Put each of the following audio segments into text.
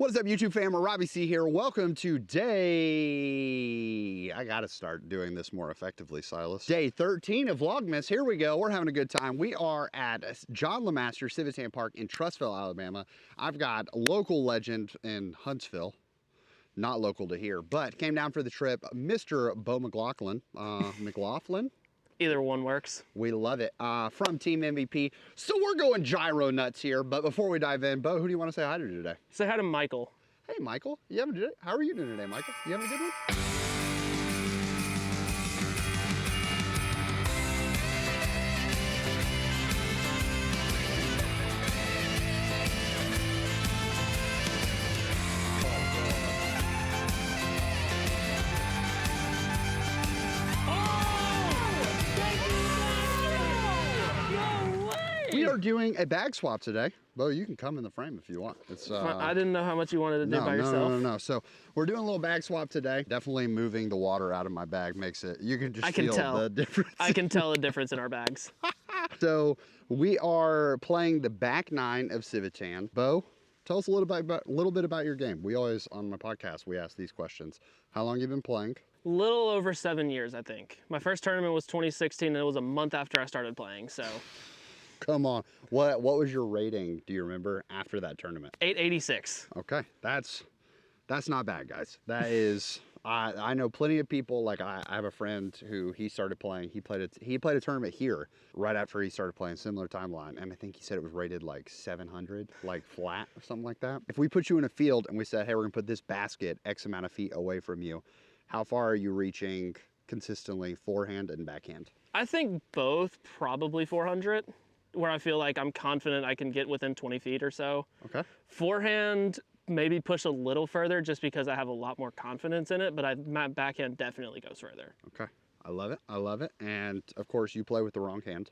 What is up, YouTube fam? Robbie C here. Welcome to day... I gotta start doing this more effectively, Silas. Day 13 of Vlogmas. Here we go. We're having a good time. We are at John LeMaster Civitan Park in Trussville, Alabama. I've got a local legend in Huntsville. Not local to here, but came down for the trip, Mr. McLaughlin. McLaughlin? Either one works. We love it. From Team MVP. So we're going gyro nuts here, but before we dive in, Bo, who do you want to say hi to today? Say hi to Michael. Hey, Michael. How are you doing today, Michael? You having a good one? We are doing a bag swap today. Bo, you can come in the frame if you want. I didn't know how much you wanted to do by yourself. No. So we're doing a little bag swap today. Definitely moving the water out of my bag makes it, you can just feel the difference. I can tell the difference in our bags. So we are playing the back nine of Civitan. Bo, tell us a little bit about your game. We always, on my podcast, we ask these questions. How long have you been playing? Little over 7 years, I think. My first tournament was 2016, and it was a month after I started playing, so. Come on. What was your rating, do you remember, after that tournament? 886. Okay. That's not bad, guys. That is, I know plenty of people, like I have a friend who he started playing, he played a tournament here right after he started playing, similar timeline, and I think he said it was rated like 700, like flat or something like that. If we put you in a field and we said, hey, we're gonna put this basket X amount of feet away from you, how far are you reaching consistently, forehand and backhand? I think both, probably 400. Where I feel like I'm confident I can get within 20 feet or so. Okay. Forehand, maybe push a little further just because I have a lot more confidence in it, but my backhand definitely goes further. Okay. I love it. I love it. And of course you play with the wrong hand.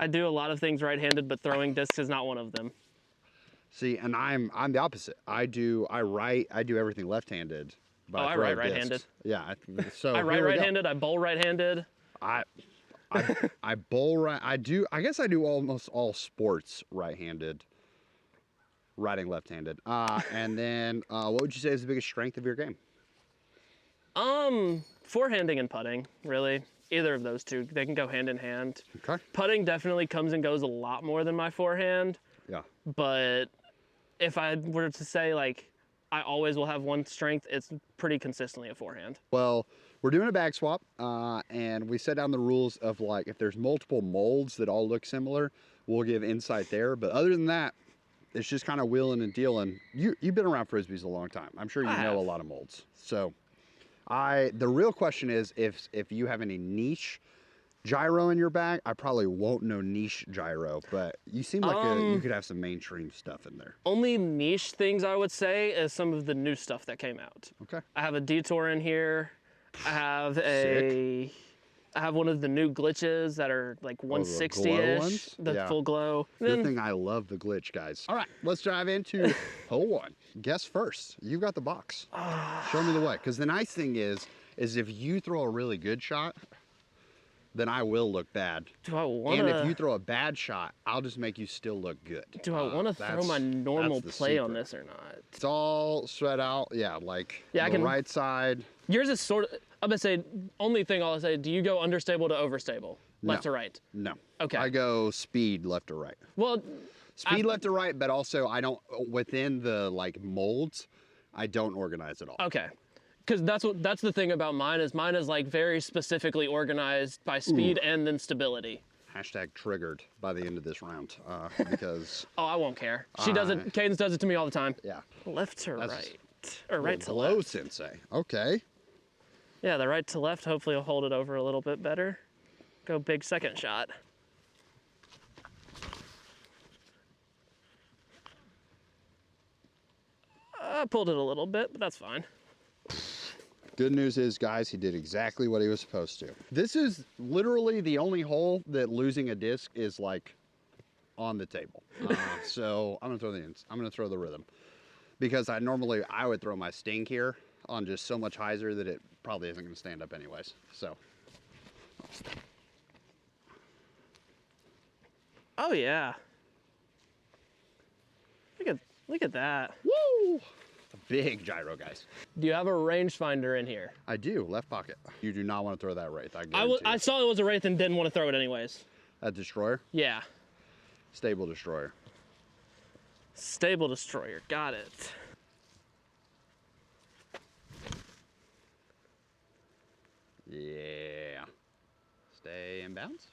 I do a lot of things right-handed, but throwing discs is not one of them. See, and I'm the opposite. I do everything left-handed. I write right-handed. Yeah. So I write right-handed, I bowl right-handed. I bowl right. I guess I do almost all sports right-handed, riding left-handed. And then what would you say is the biggest strength of your game? Forehanding and putting, really. Either of those two, they can go hand in hand. Okay. Putting definitely comes and goes a lot more than my forehand. Yeah. But if I were to say like I always will have one strength, it's pretty consistently a forehand. Well, we're doing a bag swap, and we set down the rules of like, if there's multiple molds that all look similar, we'll give insight there. But other than that, it's just kind of wheeling and dealing. You've been around Frisbees a long time. I'm sure you know a lot of molds. So the real question is if you have any niche gyro in your bag. I probably won't know niche gyro, but you seem like you could have some mainstream stuff in there. Only niche things I would say is some of the new stuff that came out. Okay. I have a Detour in here. I have one of the new glitches that are like 160-ish, the full glow. Good thing I love the glitch, guys. All right, let's dive into hole one. Guess first. You got the box. Show me the way. Because the nice thing is if you throw a really good shot, then I will look bad. Do I want to? And if you throw a bad shot, I'll just make you still look good. Do I want to throw my normal play on this or not? It's all spread out. Yeah, like the right side. Yours is sort of, I'm going to say, only thing I'll say, do you go understable to overstable? Left to right? No. Okay. I go speed left to right. Well, speed left to right, but also I don't, within the like molds, I don't organize at all. Okay. Because that's the thing about mine is like very specifically organized by speed and then stability. Hashtag triggered by the end of this round because. Oh, I won't care. She does it. Cadence does it to me all the time. Yeah. Left to right, or right to Glow left. Sensei. Okay. Yeah, the right to left. Hopefully, will hold it over a little bit better. Go big second shot. I pulled it a little bit, but that's fine. Good news is, guys, he did exactly what he was supposed to. This is literally the only hole that losing a disc is like on the table. So I'm gonna throw the rhythm because I would throw my sting here on just so much hyzer that it probably isn't gonna stand up anyways. So. Oh yeah. Look at that. Woo! It's a big gyro, guys. Do you have a rangefinder in here? I do, left pocket. You do not want to throw that wraith, I saw it was a wraith and didn't want to throw it anyways. That destroyer? Yeah. Stable destroyer. Stable destroyer, got it. Yeah. Stay in bounds.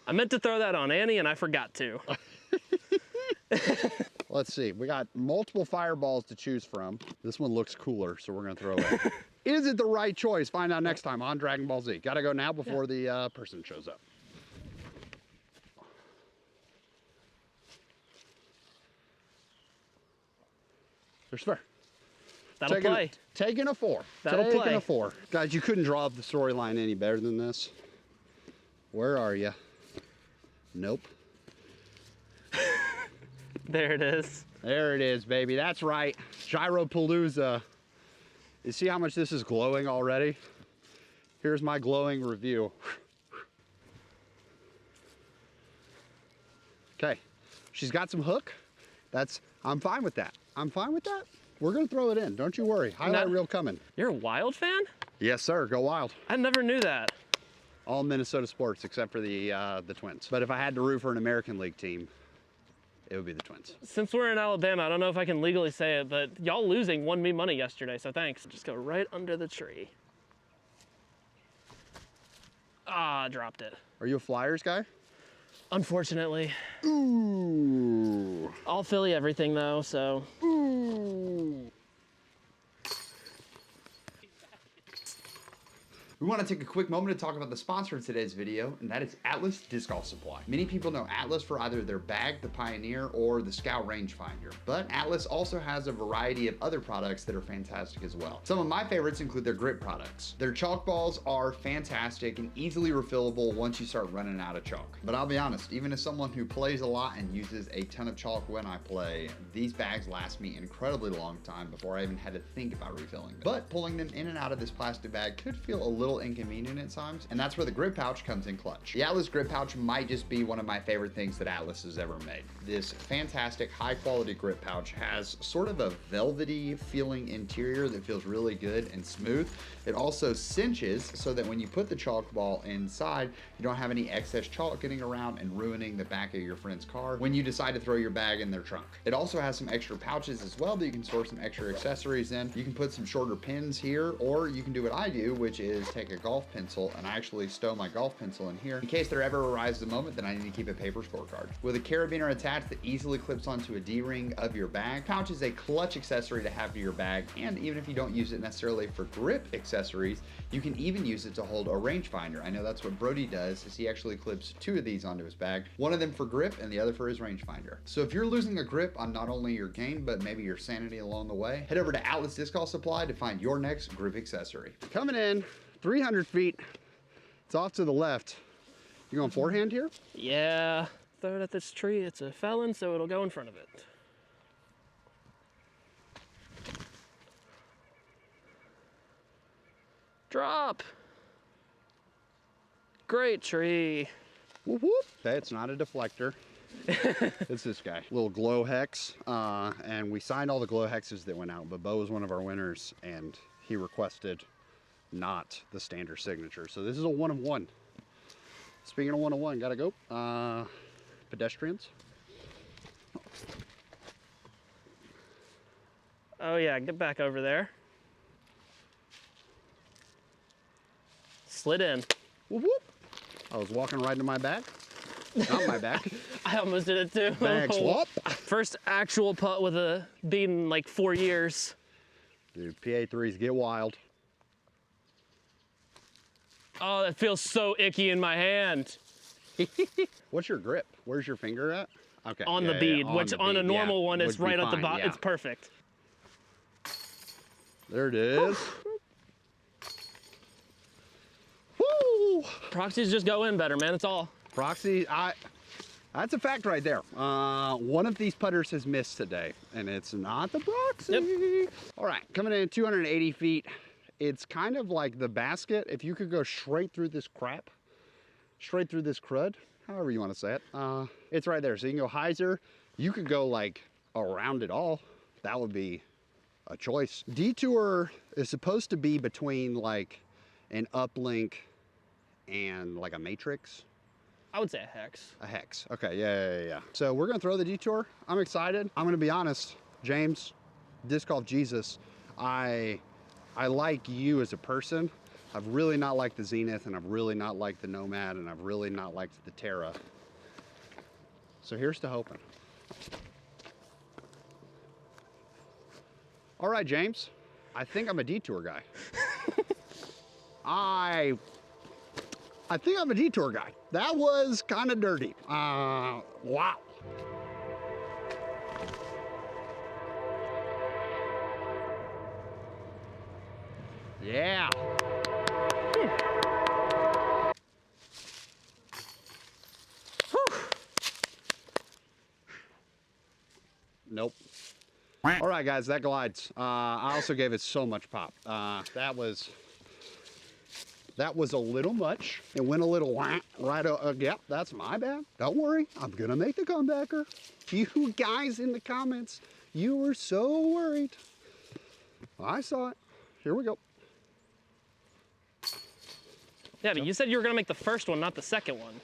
I meant to throw that on Annie and I forgot to. Let's see, we got multiple fireballs to choose from. This one looks cooler, so we're gonna throw it. Is it the right choice? Find out next time on Dragon Ball Z. Gotta go now before the person shows up. There's fair. That'll play. Taking a 4. That'll play. Taking a 4. Guys, you couldn't draw up the storyline any better than this. Where are you? Nope. There it is. There it is, baby. That's right. Gyropalooza. You see how much this is glowing already? Here's my glowing review. Okay. She's got some hook. I'm fine with that. I'm fine with that. We're gonna throw it in. Don't you worry. Highlight reel coming. You're a Wild fan? Yes, sir. Go Wild. I never knew that. All Minnesota sports except for the Twins. But if I had to root for an American League team, it would be the Twins. Since we're in Alabama, I don't know if I can legally say it, but y'all losing won me money yesterday, so thanks. Just go right under the tree. Ah, dropped it. Are you a Flyers guy? Unfortunately. Ooh. All Philly everything though, so. Ooh. We want to take a quick moment to talk about the sponsor of today's video, and that is Atlas Disc Golf Supply. Many people know Atlas for either their bag, the Pioneer, or the Scout Rangefinder, but Atlas also has a variety of other products that are fantastic as well. Some of my favorites include their grip products. Their chalk balls are fantastic and easily refillable once you start running out of chalk. But I'll be honest, even as someone who plays a lot and uses a ton of chalk when I play, these bags last me an incredibly long time before I even had to think about refilling them. But pulling them in and out of this plastic bag could feel a little inconvenient at times, and that's where the grip pouch comes in clutch. The Atlas grip pouch might just be one of my favorite things that Atlas has ever made. This fantastic high quality grip pouch has sort of a velvety feeling interior that feels really good and smooth. It also cinches so that when you put the chalk ball inside, you don't have any excess chalk getting around and ruining the back of your friend's car when you decide to throw your bag in their trunk. It also has some extra pouches as well that you can store some extra accessories in. You can put some shorter pins here, or you can do what I do, which is take a golf pencil and I actually stow my golf pencil in here in case there ever arises a moment that I need to keep a paper scorecard. With a carabiner attached that easily clips onto a D-ring of your bag, pouch is a clutch accessory to have to your bag, and even if you don't use it necessarily for grip accessories, you can even use it to hold a rangefinder. I know that's what Brody does, is he actually clips 2 of these onto his bag, one of them for grip and the other for his rangefinder. So if you're losing a grip on not only your game, but maybe your sanity along the way, head over to Atlas Disc Golf Supply to find your next grip accessory. Coming in 300 feet, it's off to the left. You going forehand here? Yeah, throw it at this tree. It's a felon, so it'll go in front of it. Drop. Great tree. Whoop, whoop. Okay, it's not a deflector. It's this guy, little glow hex, and we signed all the glow hexes that went out, but Bo was one of our winners and he requested not the standard signature, so this is a 1 of 1. Speaking of 1 of 1, gotta go. Pedestrians. Oh yeah, get back over there. Slid in. Whoop, whoop. I was walking right into my bag. Not my back. I almost did it too. Bag swap. First actual putt with a bead in like 4 years. Dude, PA3s get wild. Oh, that feels so icky in my hand. What's your grip? Where's your finger at? Okay. On the bead, which on a normal one is right at the bottom. Yeah. It's perfect. There it is. Woo! Proxies just go in better, man. It's all. Proxy, that's a fact right there. One of these putters has missed today, and it's not the proxy. Yep. All right, coming in at 280 feet. It's kind of like the basket. If you could go straight through this crap, straight through this crud, however you want to say it. It's right there. So you can go hyzer. You could go like around it all. That would be a choice. Detour is supposed to be between like an uplink and like a matrix. I would say a hex. A hex. Okay, yeah. So we're gonna throw the detour. I'm excited. I'm gonna be honest, James, Disc Golf Jesus, I like you as a person. I've really not liked the Zenith, and I've really not liked the Nomad, and I've really not liked the Terra. So here's to hoping. All right, James, I think I'm a detour guy. I think I'm a detour guy. That was kind of dirty. Wow. Yeah. Nope. All right, guys, that glides. I also gave it so much pop. That was a little much. It went a little right. Yep, that's my bad. Don't worry, I'm gonna make the comebacker. You guys in the comments, you were so worried. I saw it. Here we go. Yeah, but you said you were gonna make the first one, not the second one.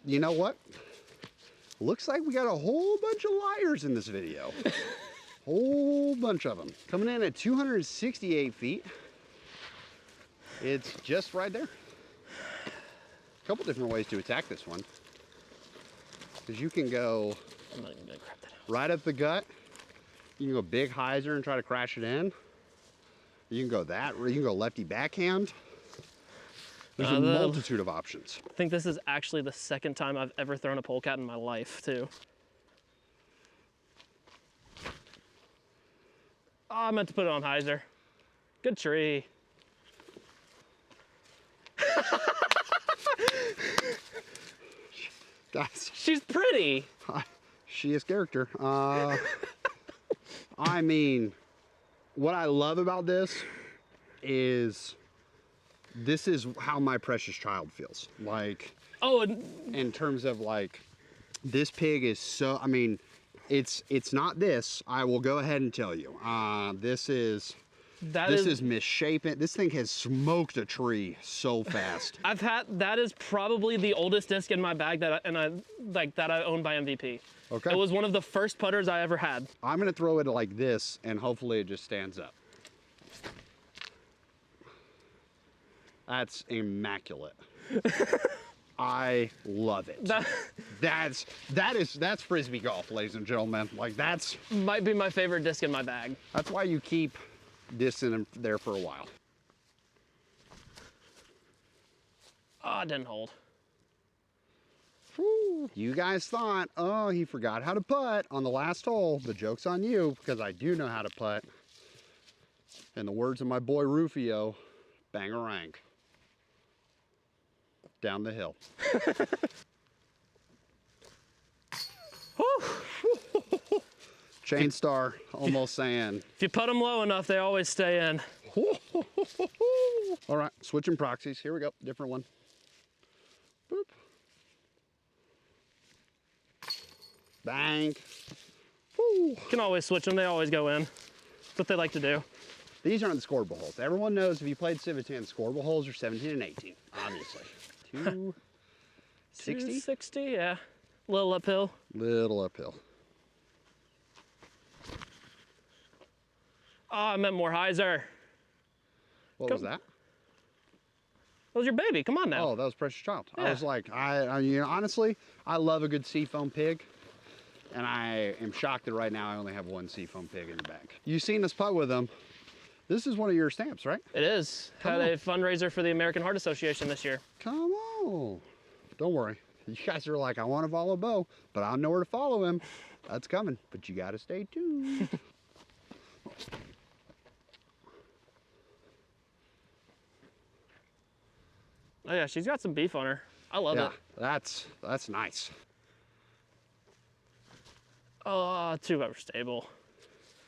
You know what? Looks like we got a whole bunch of liars in this video. Whole bunch of them. Coming in at 268 feet. It's just right there. A couple different ways to attack this one. Because you can go I'm not even gonna grab that out. right up the gut. You can go big hyzer and try to crash it in. You can go that, or you can go lefty backhand. There's a multitude of options. I think this is actually the second time I've ever thrown a polecat in my life, too. Oh, I meant to put it on hyzer. Good tree. Guys, she's pretty. She is character. I mean, what I love about this is how my precious child feels. Like, oh, in terms of like, this pig is so, I mean, it's not this. I will go ahead and tell you. This is misshapen. This thing has smoked a tree so fast. that is probably the oldest disc in my bag that I own by MVP. Okay. It was one of the first putters I ever had. I'm gonna throw it like this, and hopefully it just stands up. That's immaculate. I love it. That's frisbee golf, ladies and gentlemen. Like, that's might be my favorite disc in my bag. That's why you keep this in there for a while. Oh, it didn't hold. Whew. You guys thought, oh, he forgot how to putt on the last hole. The joke's on you, because I do know how to putt. In the words of my boy Rufio, bangarang. Down the hill. Chain star almost saying. If you putt them low enough, they always stay in. All right, switching proxies. Here we go, different one. Boop. Bang. Woo. You can always switch them, they always go in. That's what they like to do. These aren't the scoreable holes. Everyone knows if you played Civitan, scoreable holes are 17 and 18, obviously. 260? 260, yeah. Little uphill. Little uphill. Oh, I meant more hyzer. What was that? That was your baby. Come on now. Oh, that was Precious Child. Yeah. I was like, honestly, I love a good seafoam pig, and I am shocked that right now I only have one seafoam pig in the bag. You've seen us putt with them. This is one of your stamps, right? It is. Had a fundraiser for the American Heart Association this year. Come on. Don't worry. You guys are like, I want to follow Bo, but I know where to follow him. That's coming, but you got to stay tuned. Oh yeah, she's got some beef on her. I love it. That's nice. Oh, 2-hour stable.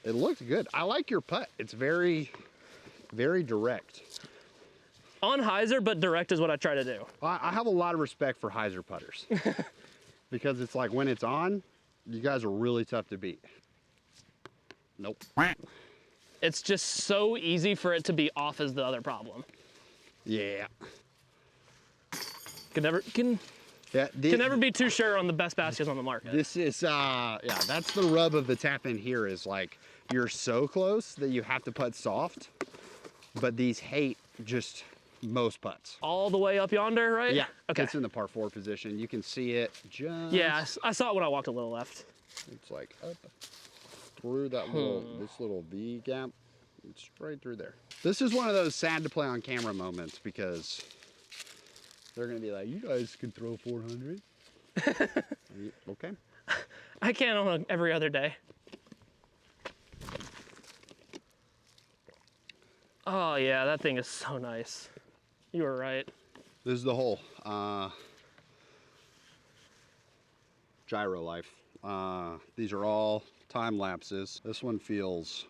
It looks good. I like your putt. It's very, very direct. On hyzer, but direct is what I try to do. I have a lot of respect for hyzer putters because it's like when it's on, you guys are really tough to beat. Nope. It's just so easy for it to be off is the other problem. Yeah. Can never be too sure on the best baskets on the market. This is, yeah, that's the rub of the tap in here is like, you're so close that you have to putt soft, but these hate just most putts. All the way up yonder, right? Yeah, okay. It's in the par 4 position. You can see it just... Yeah, I saw it when I walked a little left. It's like up through that this little V gap. It's right through there. This is one of those sad to play on camera moments because they're gonna be like, you guys can throw 400. Okay. I can on every other day. Oh yeah, that thing is so nice. You were right. This is the hole. Gyro life. These are all time lapses. This one feels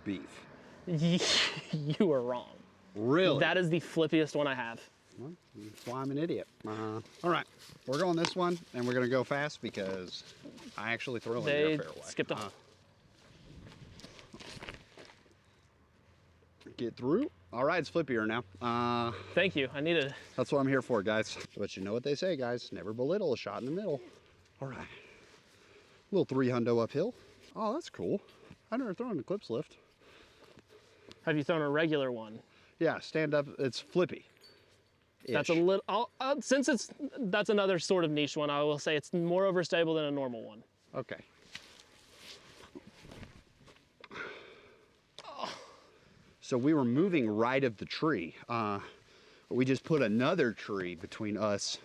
beef. You were wrong. Really? That is the flippiest one I have. Well, that's why I'm an idiot. All right, we're going this one, and we're gonna go fast because I actually throw in their fairway. Skipped a hole. Get through. All right, it's flippier now. Thank you. I needed. That's what I'm here for, guys. But you know what they say, guys. Never belittle a shot in the middle. All right. Little 300 uphill. Oh, that's cool. I've never thrown a clips lift. Have you thrown a regular one? Yeah, stand up. It's flippy. That's a little. Since that's another sort of niche one, I will say it's more overstable than a normal one. Okay. So we were moving right of the tree. We just put another tree between us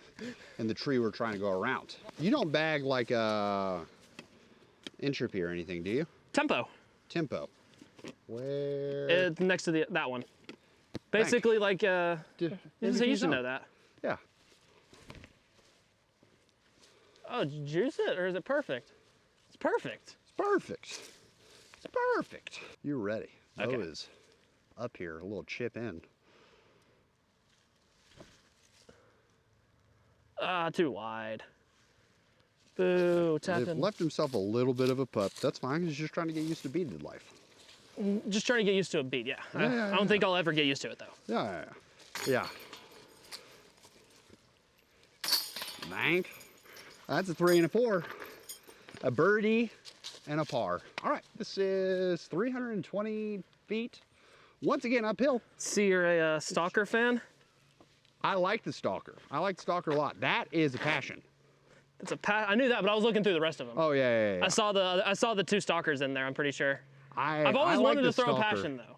and the tree we're trying to go around. You don't bag like entropy or anything, do you? Tempo. Tempo. Where? It's next to that one. Basically, like, you should know that. Yeah. Oh, did you juice it, or is it perfect? It's perfect. It's perfect. It's perfect. You're ready. Okay. Bo is up here, a little chip in. Too wide. Boo, They've tapping. left himself a little bit of a putt. That's fine. He's just trying to get used to beaded life. Just trying to get used to a beat, yeah. Yeah, I don't think I'll ever get used to it, though. Yeah. Bank. That's a 3 and a 4. A birdie and a par. All right, this is 320 feet. Once again, uphill. See, you're a stalker fan? I like the stalker. I like the stalker a lot. That is a passion. It's I knew that, but I was looking through the rest of them. Oh, yeah. I saw the 2 stalkers in there, I'm pretty sure. I've always wanted to throw a passion, though.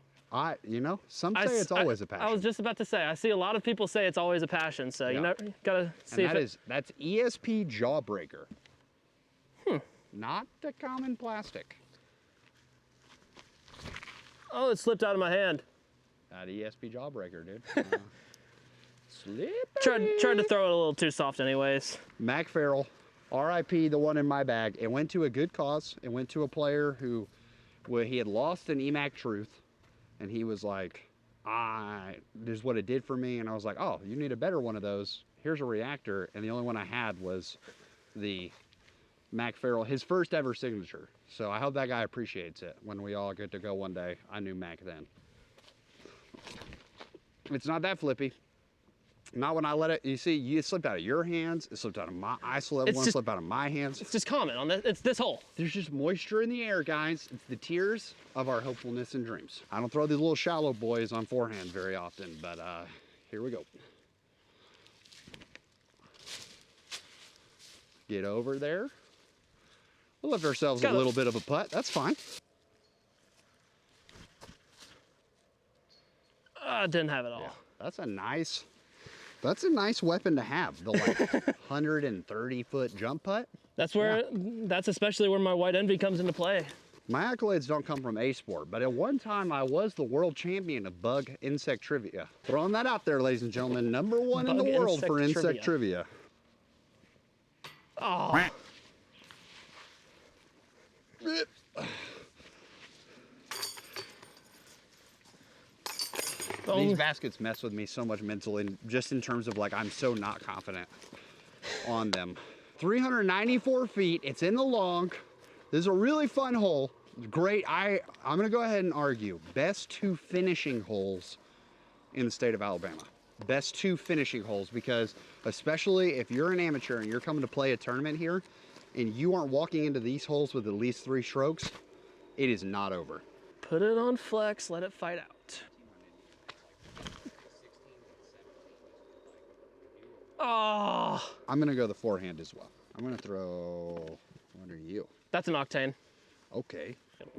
Some say it's always a passion. I was just about to say, I see a lot of people say it's always a passion, so you gotta see that's ESP Jawbreaker. Not the common plastic. Oh, it slipped out of my hand. That ESP Jawbreaker, dude. Slippery. Tried to throw it a little too soft anyways. Mac Farrell, RIP, the one in my bag. It went to a good cause. It went to a player who, he had lost an EMAC Truth, and he was like, this is what it did for me. And I was like, oh, you need a better one of those. Here's a reactor. And the only one I had was the Mac Farrell, his first ever signature. So I hope that guy appreciates it when we all get to go one day. I knew Mac then. It's not that flippy. Not when I let it, you see, it slipped out of your hands, it slipped out of my, I slipped out of my hands. It's just common on this, it's this hole. There's just moisture in the air, guys. It's the tears of our hopefulness and dreams. I don't throw these little shallow boys on forehand very often, but here we go. Get over there. We'll lift ourselves a little bit of a putt, that's fine. Didn't have it all. Yeah, that's a nice weapon to have, the like 130-foot jump putt. That's especially where my white envy comes into play. My accolades don't come from a sport, but at one time I was the world champion of bug insect trivia. Throwing that out there, ladies and gentlemen, #1 in the world for insect trivia. Oh. These baskets mess with me so much mentally, just in terms of like, I'm so not confident on them. 394 feet, it's in the long. This is a really fun hole. Great, I'm gonna go ahead and argue, best 2 finishing holes in the state of Alabama. Best 2 finishing holes, because especially if you're an amateur and you're coming to play a tournament here and you aren't walking into these holes with at least 3 strokes, it is not over. Put it on flex, let it fight out. Oh. I'm gonna go the forehand as well. I'm gonna throw, what are you? That's an octane. Okay.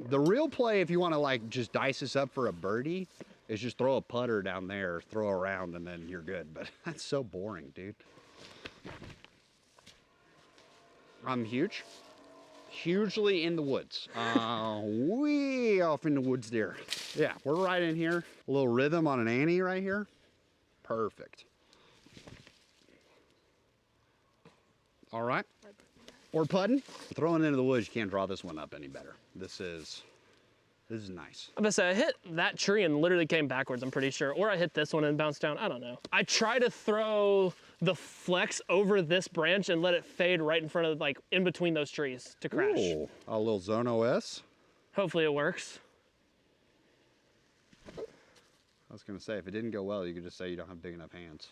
The real play, if you wanna like just dice this up for a birdie, is just throw a putter down there, throw around, and then you're good. But that's so boring, dude. I'm hugely in the woods. Way off in the woods there. Yeah, we're right in here. A little rhythm on an Annie right here. Perfect. All right. We're putting. Throwing into the woods, you can't draw this one up any better. This is nice. I'm gonna say I hit that tree and literally came backwards, I'm pretty sure. Or I hit this one and bounced down, I don't know. I try to throw the flex over this branch and let it fade right in front of, like, in between those trees to crash. Ooh, a little Zone OS. Hopefully it works. I was gonna say, if it didn't go well, you could just say you don't have big enough hands.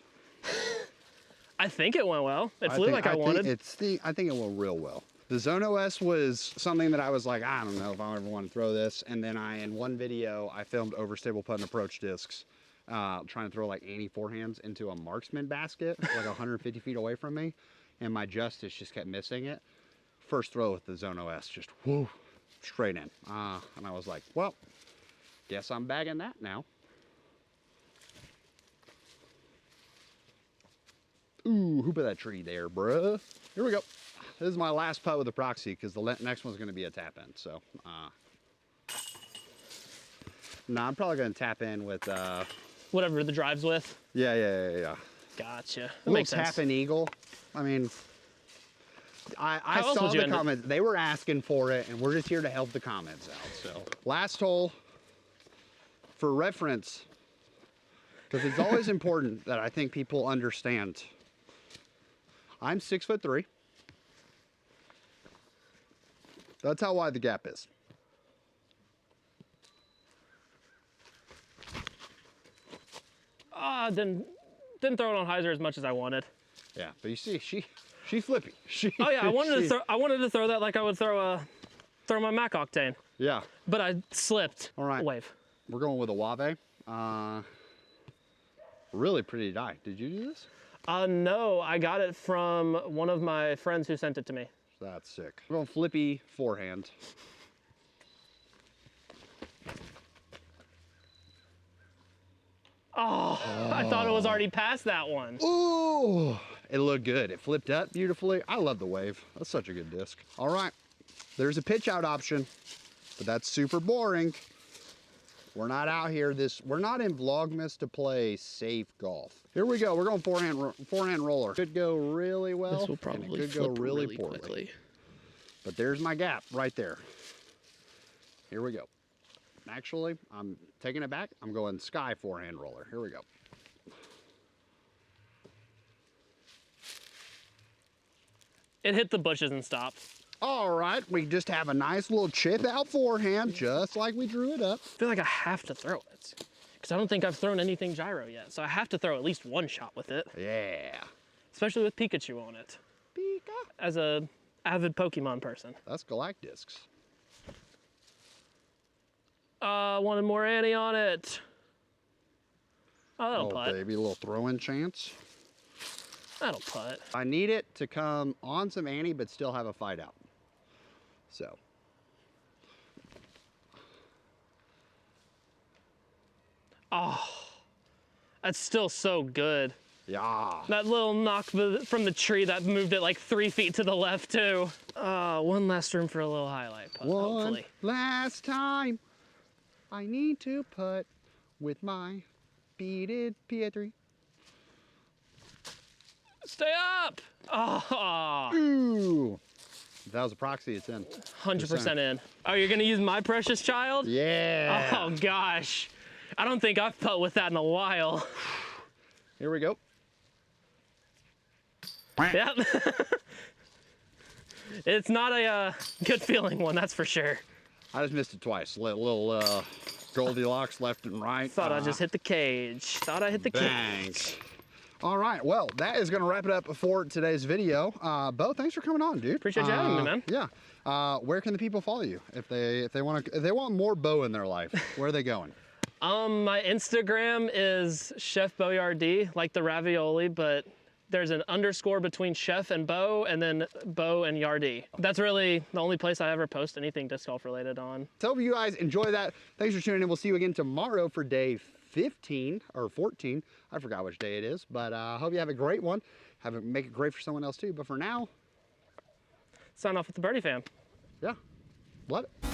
I think it went well. It flew like I wanted. I think it went real well. The Zone OS was something that I was like, I don't know if I ever want to throw this. And then in one video, I filmed overstable putt and approach discs, trying to throw like Annie forehands into a marksman basket, like 150 feet away from me. And my justice just kept missing it. First throw with the Zone OS, just whoo, straight in. And I was like, well, guess I'm bagging that now. Ooh, who put that tree there, bruh? Here we go. This is my last putt with the proxy because the next one's going to be a tap in. So, no, I'm probably going to tap in with whatever the drive's with. Yeah. Gotcha. That makes sense. Tap in eagle. I mean, I saw the comments. They were asking for it, and we're just here to help the comments out. So, last hole for reference, because it's always important that I think people understand. I'm 6'3". That's how wide the gap is. Didn't throw it on hyzer as much as I wanted. Yeah, but you see, she's flippy. Oh yeah, I wanted to throw that like I would throw my Mac Octane. Yeah. But I slipped. All right. Wave. We're going with a Wave. Really pretty die. Did you do this? No, I got it from one of my friends who sent it to me. That's sick. We're going flippy forehand. Oh, I thought it was already past that one. Ooh, it looked good. It flipped up beautifully. I love the Wave. That's such a good disc. All right, there's a pitch out option, but that's super boring. We're not out here. We're not in Vlogmas to play safe golf. Here we go. We're going forehand roller. Could go really well. This will probably and it could go really poorly. Quickly. But there's my gap right there. Here we go. Actually, I'm taking it back. I'm going sky forehand roller. Here we go. It hit the bushes and stopped. All right, we just have a nice little chip out forehand, just like we drew it up. I feel like I have to throw it because I don't think I've thrown anything gyro yet. So I have to throw at least one shot with it. Yeah. Especially with Pikachu on it. Pika. As a avid Pokemon person. That's Galactisks. Wanted more Annie on it. Oh, that'll putt. Baby, a little throw-in chance. That'll putt. I need it to come on some Annie, but still have a fight out. So. Oh, that's still so good. Yeah. That little knock from the tree that moved it like 3 feet to the left too. One last room for a little highlight putt, hopefully. Last time I need to putt with my beaded P3. Stay up! Oh. Ooh. If that was a proxy, it's in. 100% in. Oh, you're gonna use my precious child? Yeah. Oh gosh. I don't think I've putt with that in a while. Here we go. Yep. It's not a good feeling one, that's for sure. I just missed it twice. Little Goldilocks left and right. Thought I just hit the cage. Thought I hit the bang. cage. All right, well, that is going to wrap it up for today's video. Bo, thanks for coming on, dude. Appreciate you having me, man. Yeah. Where can the people follow you if they want more Bo in their life? Where are they going? My Instagram is Chef Boyardee, like the ravioli, but there's an underscore between Chef and Bo, and then Bo and Yardee. That's really the only place I ever post anything disc golf related on. So hope you guys enjoy that. Thanks for tuning in. We'll see you again tomorrow for day 15 or 14. I forgot which day it is, but I hope you have a great one. Make it great for someone else too. But for now, Sign off with the birdie fam. yeah, love it.